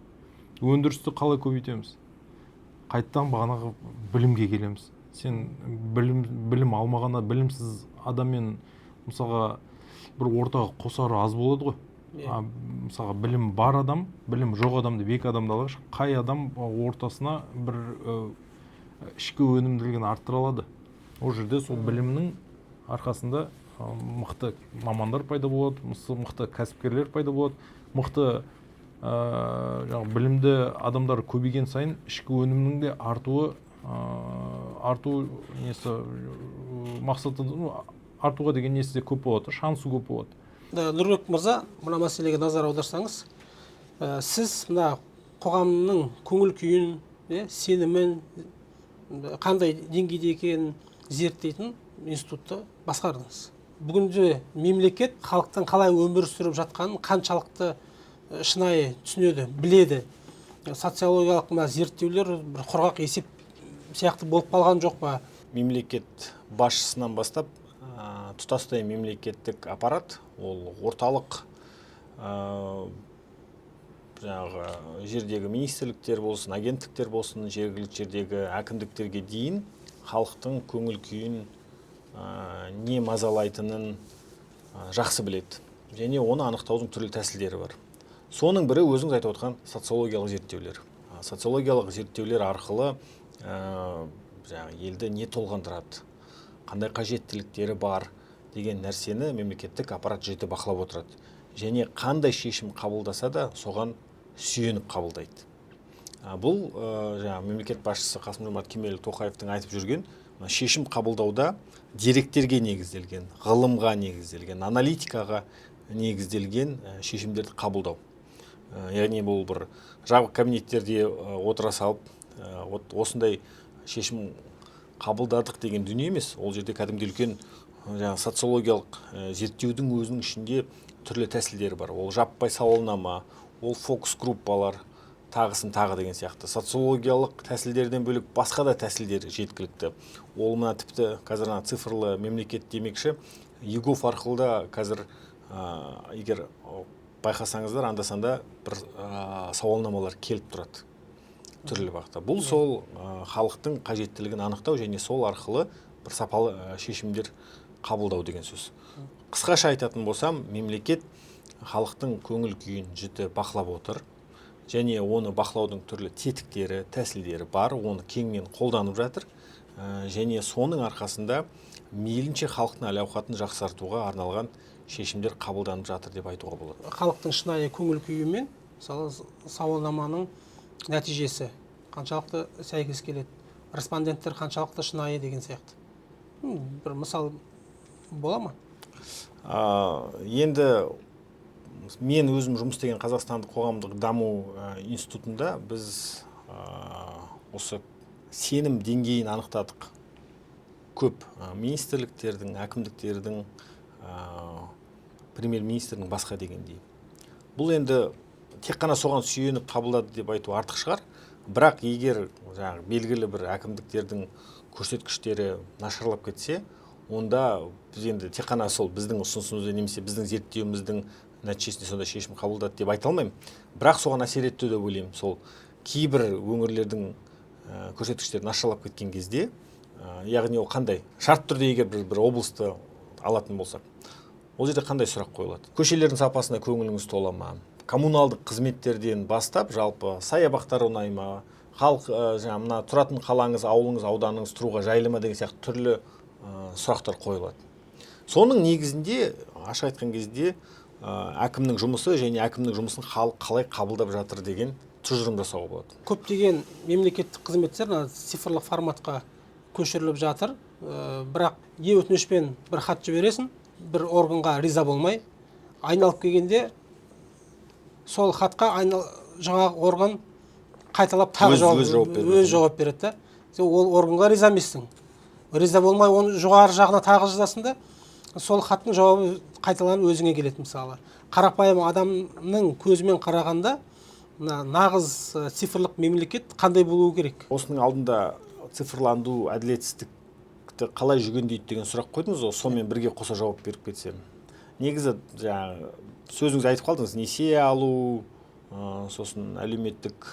Өндірісті қалай көбейтеміз? Қайттан бағанағы білімге келеміз. Сен білім алмағанда, білімсіз адаммен мысалға бір ортаға қосары аз болады ғой. Мысалға білім бар адам, білім жоқ адам деп екі адамды алайықшы. Қай адам ортасына бір ішкі өнімділігін арттыра алады. Ол жерде сол білімнің арқасында мықты мамандар пайда болады, мықты кәсіпкерлер пайда болады, мықты білімді адамдар көбейген сайын ішкі өнімнің де артуға деген несі де көп болады, шансы көп болады. Нұрбек мырза, мына мәселеге назар аударсаңыз, сіз мына қоғамның көңіл күйін, сенімін қандай деңгейде екенін зерттейтін институтты басқардыңыз. Бүгінде мемлекет халықтың қалай өмір сүріп жатқанын қаншалықты шынайы түсінеді, біледі. Социологиялық зерттеулер бір құрғақ есеп сияқты болып қалған жоқ па? Мемлекет басшысынан бастап тұтастай мемлекеттік аппарат, ол орталық жердегі министрліктер болсын, агенттіктер болсын, жергілікті жердегі әкімдіктерге дейін халықтың көңіл күйін не мазалайтынын жақсы біледі. Және оны анықтаудың түрлі тәсілдері бар. Соның бірі өзіңіз айтып отқан социологиялық зерттеулер. Социологиялық зерттеулер арқылы елді не толғандырады, қандай қажеттіліктері бар деген нәрсені мемлекеттік аппарат жіті бақылап отырады. Және қандай шешім қабылдаса да соған сүйеніп қабылдайды. Бұл жаңағы мемлекет басшысы Қасым-Жомарт Кемелұлы Тоқаевтың айтып жүрген шешім қабылдауда деректерге негізделген, ғылымға негізделген, аналитикаға негізделген шешімдерді қабылдау. Яғни бұл бір жабық кабинеттерде отыра салып, осындай шешім қабылдадық деген дүние емес. Ол жерде кәдімгі үлкен социологиялық зерттеудің өзінің ішінде түрлі тәсілдері бар. Ол жаппай сауалнама, ол фокус группалар, тағысын тағы деген сияқты. Социологиялық тәсілдерден бөлек басқа да тәсілдер жеткілікті. Ол мына тіпті қазір цифрлы мемлекет демекші, егов арқылы да қазір егер байқасаңыздар, анда-санда бір сауалнамалар келіп тұрады түрлі бағытта. Бұл сол халықтың қажеттілігін анықтау және сол арқылы бір сапалы шешімдер қабылдау деген сөз. Қысқаша айтатын болсам, мемлекет халықтың көңіл күйін жіті бақылап отыр және оны бақылаудың түрлі тетіктері, тәсілдері бар, оны кеңінен қолданып жатыр және соның арқасында мейлінше халықтың әл-ауқатын жақсартуға арналған шешімдер қабылданып жатыр деп айтуға болады. Халықтың шынайы көңіл күйі мен сауалнаманың нәтижесі қаншалықты сәйкес келеді, респонденттер қаншалықты шынайы деген сияқты. Бір мысал бола ма? Енді мен өзім жұмыс істеген Қазақстандық қоғамдық даму институтында біз осы сенім деңгейін анықтадық. Көп министрліктердің, әкімдіктердің, премьер-министрдің басқа дегендей. Бұл енді тек қана соған сүйеніп қабылдады деп айту артық шығар. Бірақ егер белгілі бір әкімдіктердің көрсеткіштері нашарлап кетсе, онда біз енді тек қана сол біздің ұсынысымызды немесе біздің зерттеуіміздің нәтижесінде сонда шешім қабылдады деп айта алмаймын. Бірақ соған әсер етті деп ойлаймын. Сол кейбір өңірлердің көрсеткіштері нашарлап кеткен кезде, яғни ол қандай? Шарт түрде егер бір облысты алатын болсақ, ол жерде қандай сұрақ қойылады? Көшелердің сапасына көңіліңіз тола ма? Коммуналдық қызметтерден бастап, жалпы саябақтар ұнай ма? Халық мына тұратын қалаңыз, ауылыңыз, ауданыңыз тұруға жайлы ма деген сияқты түрлі сұрақтар қойылады. Соның негізінде, ашық айтқан кезде, әкімнің жұмысы және әкімнің жұмысын халық қалай қабылдап жатыр деген тұжырым жасауға болады. Көптеген мемлекеттік қызметтер цифрлық форматқа көшіріліп жатыр, бірақ өтінішпен бір хат жібересің, бір органға риза болмай, айналып келгенде сол хатқа жаңағы орган қайталап тағы өз жауап береді. Ол органға риза емессің. Риза болмай, оны жоғары жағына тағы жазасың да, сол хаттың жауабы қайталанып өзіңе келеді. Мысалы, қарапайым адамның көзімен қарағанда нағыз цифрлық мемлекет қандай болуы керек? Осының алдында цифрланду әділетсіздікті қалай жүгендейді деген сұрақ қойдыңыз, сонымен бірге қоса жауап беріп кетсем. Негізі сөзіңіз айтып қалдыңыз, несие алу, сосын әлеуметтік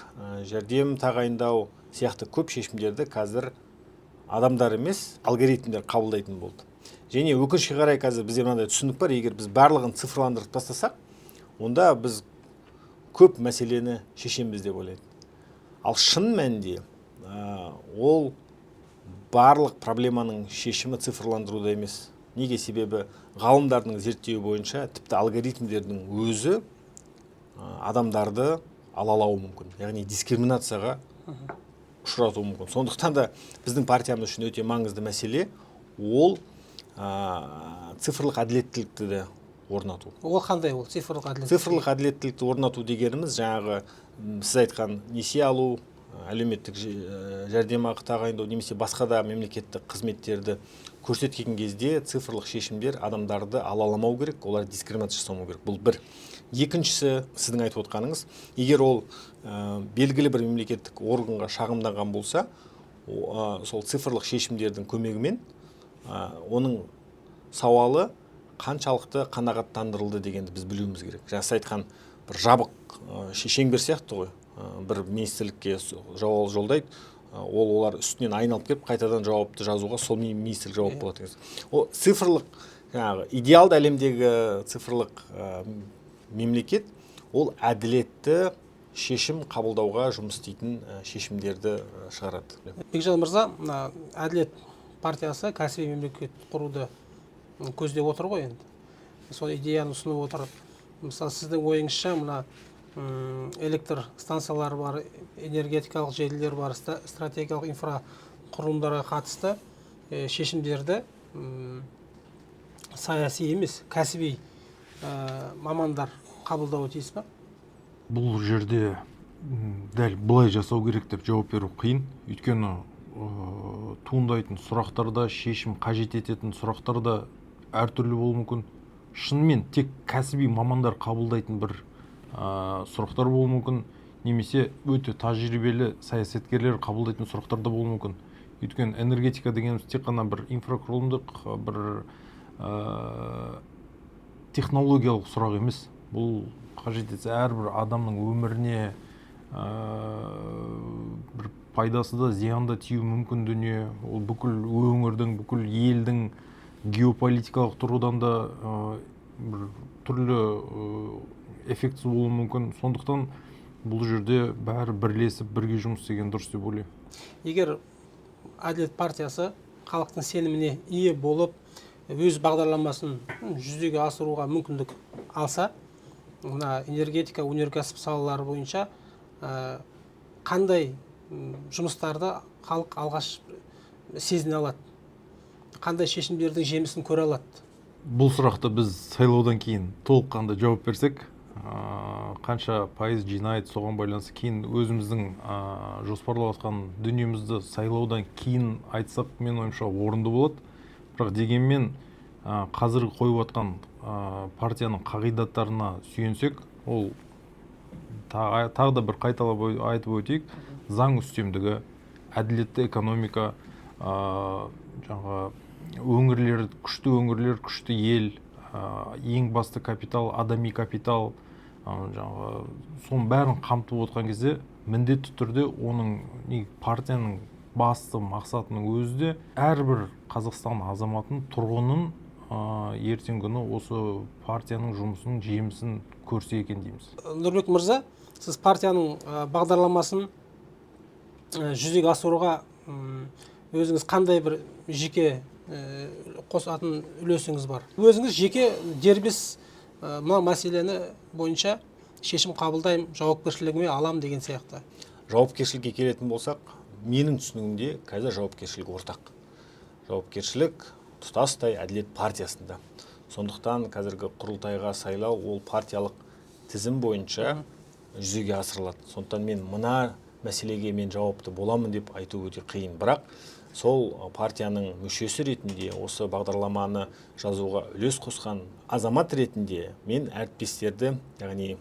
жәрдем тағайындау сияқты көп шешімдерді қазір адамдар емес, алгоритмдер қабылдайтын болды. Және өкінішке қарай қазір бізде мынандай түсінік бар, егер біз барлығын цифрландырып тастасақ, онда біз көп мәселені шешеміз деп ойлайды. Ал шын мәнінде ол барлық проблеманың шешімі цифрландыруда емес. Неге? Себебі ғалымдардың зерттеуі бойынша тіпті алгоритмдердің өзі адамдарды алалауы мүмкін. Яғни дискриминацияға ұшыратуы мүмкін. Сондықтан да біздің партиямыз үшін өте маңызды мәселе ол цифрлық әділеттілікті де орнату. Ол қандай ол цифрлық әділеттілік? Цифрлық әділеттілікті орнату дегеніміз жаңағы сіз айтқан несие алу, әлеуметтік жәрдемақы тағайындау немесе басқа да мемлекеттік қызметтерді көрсеткен кезде цифрлық шешімдер адамдарды алаламау керек, олар дискриминация жасамау керек. Бұл бір. Екіншісі, сіздің айтып отқаныңыз, егер ол белгілі бір мемлекеттік органға шағымданған болса, сол цифрлық шешімдердің көмегімен оның сауалы қаншалықты қанағаттандырылды дегенді біз білуіміз керек. Жаңа айтқан бір жабық шеңбер сияқты ғой. Бір министрлікке жауап жолдайды, олар үстінен айналып келіп қайтадан жауапты жазуға сол министрлік жауап болады. Ол цифрлық, идеалды әлемдегі цифрлық мемлекет ол әділетті шешім қабылдауға жұмыс істейтін шешімдерді шығарады. Бекжан мырза, әділет партиясы кәсіби мемлекет құруды көздеп отыр ғой енді. Сол идеяны ұсынып отыр. Мысалы, сіздің ойыңызша, мына электр станциялары бар, энергетикалық желілер бар, стратегиялық инфрақұрылымдарға қатысты шешімдерді саяси емес, кәсіби мамандар қабылдауы тиіс па? Бұл жерде дәл былай жасау керек деп жауап беру қиын. Өйткені туындайтын сұрақтарда, шешім қажет ететін сұрақтарда әртүрлі болуы мүмкін. Шынымен тек кәсіби мамандар қабылдайтын бір сұрақтар болуы мүмкін, немесе өте тәжірибелі саясаткерлер қабылдайтын сұрақтар да болуы мүмкін. Өйткені энергетика дегеніміз тек қана бір инфрақұрылымдық, бір технологиялық сұрақ емес. Бұл қажет етсе әрбір адамның өміріне бір пайдасы да зиянда тию мүмкін дүние. Ол бүкіл өңірдің, бүкіл елдің геополитикалық тұрғыдан да бір түрлі эффектісі болуы мүмкін. Сондықтан бұл жерде бәрі бірлесіп бірге жұмыс істеген дұрыс деп ойлаймын. Егер Әділет партиясы халықтың сеніміне ие болып, өз бағдарламасын жүзеге асыруға мүмкіндік алса, мына энергетика, өнеркәсіп салалары бойынша қандай жұмыстарды халық алғаш сезіне алады? Қандай шешімдердің жемісін көре алады? Бұл сұрақты біз сайлаудан кейін толыққанды жауап берсек, қанша пайыз жинайды, соған байланысты кейін өзіміздің жоспарлап жатқан дүниемізді сайлаудан кейін айтсақ, мен ойымша орынды болады. Бірақ дегенмен қазіргі қойып жатқан партияның қағидаттарына сүйенсек, ол тағы да бір қайталап айтып өтейік, заң үстемдігі, әділетті экономика, өңірлер, күшті өңірлер, күшті ел, ең басты капитал, адами капитал, соның бәрін қамтып отқан кезде міндетті түрде оның партияның басты мақсатының өзі де әрбір Қазақстан азаматын, тұрғынын ертеңгі күні осы партияның жұмысының жемісін көрсе екен дейміз. Нұрбек мырза, сіз партияның бағдарламасын жүзеге асыруға өзіңіз қандай бір жеке қосатын үлесіңіз бар? Өзіңіз жеке дербес мына мәселені бойынша шешім қабылдаймын, жауапкершілігіме алам деген сияқты. Жауапкершілікке келетін болсақ, менің түсінігімде қазір жауапкершілік ортақ. Жауапкершілік тұтастай Әділет партиясында. Сондықтан қазіргі құрылтайға сайлау ол партиялық тізім бойынша жүзеге асырылады. Сондықтан мен мына мәселеге мен жауапты боламын деп айту өте қиын. Бірақ сол партияның мүшесі ретінде осы бағдарламаны жазуға үлес қосқан азамат ретінде мен әріптестерді, яғни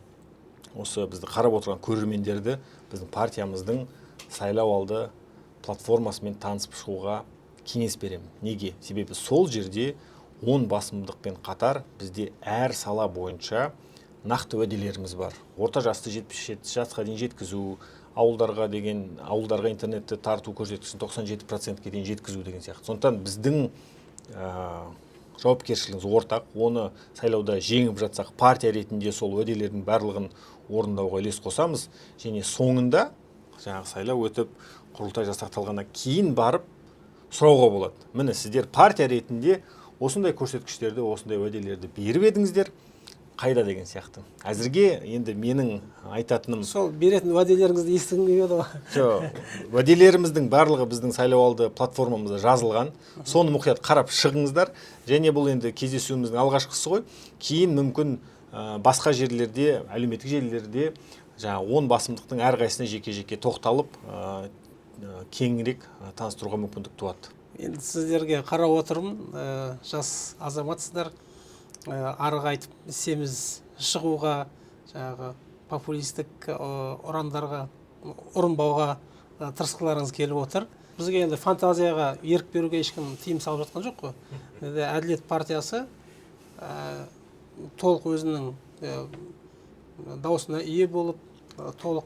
осы бізді қарап отырған көрермендерді біздің партиямыздың сайлау алды платформасымен танысып шығуға кеңес беремін. Неге? Себебі сол жерде 10 басымдықпен қатар бізде әр сала бойынша нақты уәделеріміз бар. Орта жасты 77 жасқа дейін жеткізу, ауылдарға интернетті тарту көрсеткішін 97%-ке дейін жеткізу деген сияқты. Сондықтан біздің жауапкершілігіміз ортақ. Оны сайлауда жеңіп жатсақ, партия ретінде сол уәделердің барлығын орындауға үлес қосамыз. Және соңында сайлау өтіп, құрылтай жасақталғаннан кейін барып сұрауға болады. Міне сіздер партия ретінде осындай көрсеткіштерді, осындай уәделерді беріп едіңіздер, қайда деген сияқты. Әзірге енді менің айтатыным сол беретін уәделеріңізді естігім келеді ғой. Уәделеріміздің барлығы біздің сайлауалды платформамызда жазылған. Соны мұқият қарап шығыңыздар. Және бұл енді кездесуіміздің алғашқысы ғой. Кейін мүмкін басқа жерлерде, әлеуметтік желілерде 10 басымдықтың әрқайсысына жеке-жеке тоқталып, кеңірек таныстыруға мүмкіндік туады. Енді сіздерге қарап отырмын, жас азаматсыздар. Арыға айтып семіз шығуға, популистік ұрандарға, ұрынбауға тырысқыларыңыз келіп отыр. Бізге енді фантазияға ерік беруге ешкім тыйым салып жатқан жоқ қой. Әділет партиясы толық өзінің даусына ие болып, толық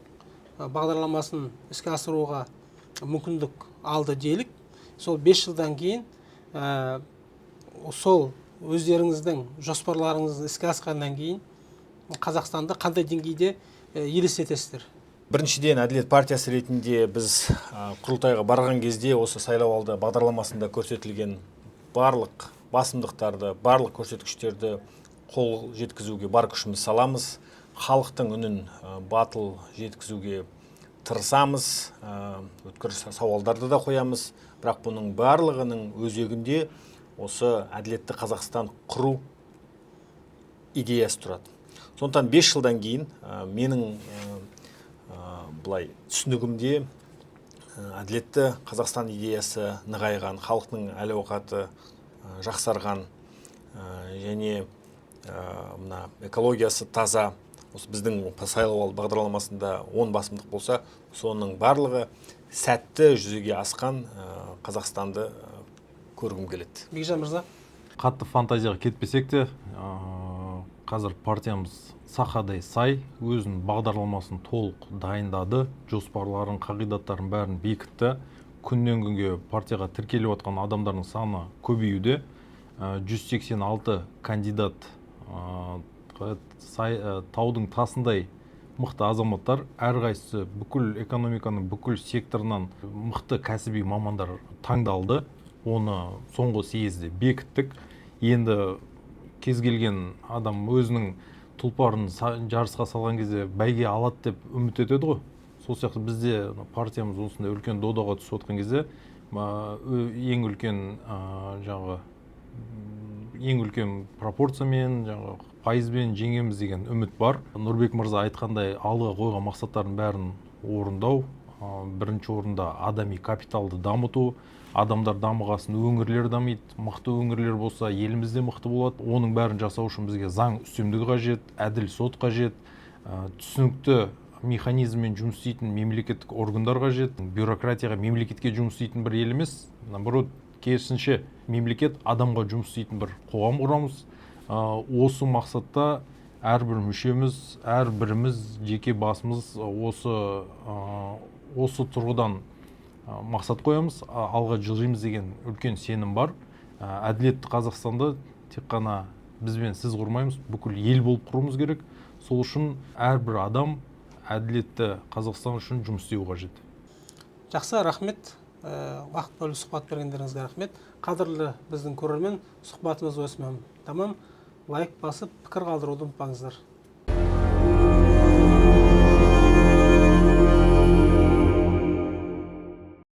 бағдарламасын іске асыруға мүмкіндік алды делік. Сол 5 жылдан кейін сол өздеріңіздің жоспарларыңызды іске асқаннан кейін Қазақстанды қандай деңгейде елестетесіздер? Біріншіден, Әділет партиясы ретінде біз құрылтайға барған кезде осы сайлауалды бағдарламасында көрсетілген барлық басымдықтарды, барлық көрсеткіштерді қол жеткізуге бар күшіміз саламыз. халықтың үнін батыл жеткізуге тырысамыз, өткір сауалдарды да қоямыз, бірақ бұның барлығының өзегінде осы әділетті Қазақстан құру идеясы тұрады. Сондықтан 5 жылдан кейін менің былай түсінігімде әділетті Қазақстан идеясы нығайған, халықтың әл-ауқаты жақсарған және мына экологиясы таза, осы біздің сайлауалды бағдарламасында 10 басымдық болса, соның барлығы сәтті жүзеге асқан Қазақстанды көргім келеді. Бекжан мырза. Қатты фантазияға кетпесек те, қазір партиямыз сақадай сай, өзінің бағдарламасын толық дайындады, жоспарларын, қағидаттарын бәрін бекітті. Күннен күнге партияға тіркеліп отқан адамдардың саны көбеюде. 186 кандидат, таудың тасындай мықты азаматтар, әрқайсысы бүкіл экономиканың бүкіл секторынан мықты кәсіби мамандар таңдалды. Оны соңғы съезде бекіттік. Енді кез келген адам өзінің тұлпарын жарысқа салған кезде бәйге алады деп үміт етеді ғой. Сол сияқты бізде партиямыз осындай үлкен додаға түсіп отқан кезде ең үлкен пропорциямен, пайызбен жеңеміз деген үміт бар. Нұрбек мырза айтқандай алдыға қойған мақсаттардың бәрін орындау. Бірінші орында адами капиталды дамыту. Адамдар дамығасын, өңірлер дамиды. Мықты өңірлер болса, елімізде мықты болады. Оның бәрін жасау үшін бізге заң үстемдігі қажет, әділ сот қажет, түсінікті механизммен жұмыс істейтін мемлекеттік органдар қажет. Бюрократияға, мемлекетке жұмыс істейтін бір ел емес, наоборот, керісінше мемлекет адамға жұмыс істейтін бір қоғам құрамыз. Осы мақсатта әрбір мүшеміз, әрбіріміз, жеке басымыз осы тұрғыдан мақсат қоямыз, алға жылжимыз деген үлкен сенім бар. Әділетті Қазақстанды тек қана бізбен сіз құрмаймыз, бүкіл ел болып құруымыз керек. Сол үшін әрбір адам әділетті Қазақстан үшін жұмыс істеуі қажет. Жақсы, рахмет. Уақыт бөліп сұхбат бергендеріңізге рахмет. Қадірлі біздің көрермен, сұхбатымыз осымен тамам. Лайк басып, пікір қалдыруды ұмытпаңыздар.